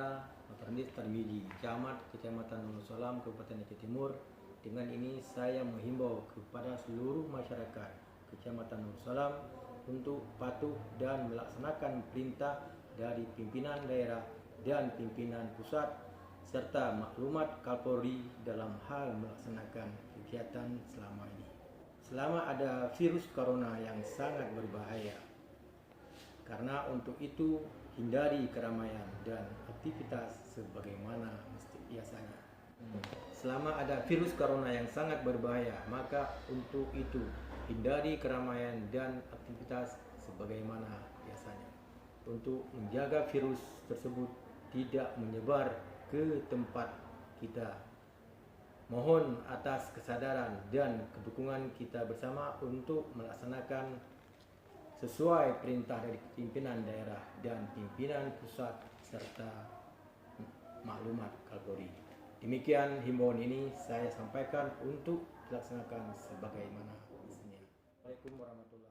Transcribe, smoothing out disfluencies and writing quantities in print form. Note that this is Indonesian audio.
Saya Notaris Tarmiji, Camat Kecamatan Wonosalam, Kabupaten Aceh Timur. Dengan ini saya menghimbau kepada seluruh masyarakat Kecamatan Wonosalam untuk patuh dan melaksanakan perintah dari pimpinan daerah dan pimpinan pusat serta maklumat Kapolri dalam hal melaksanakan kegiatan selama ini. Selama ada virus corona yang sangat berbahaya, karena untuk itu hindari keramaian dan aktivitas sebagaimana biasanya. Selama ada virus corona yang sangat berbahaya, maka untuk itu hindari keramaian dan aktivitas sebagaimana biasanya. Untuk menjaga virus tersebut tidak menyebar ke tempat kita. Mohon atas kesadaran dan kedukungan kita bersama untuk melaksanakan sesuai perintah dari pimpinan daerah dan pimpinan pusat serta maklumat Kapolri. Demikian himbauan ini saya sampaikan untuk dilaksanakan sebagaimana mestinya. Assalamualaikum warahmatullahi wabarakatuh.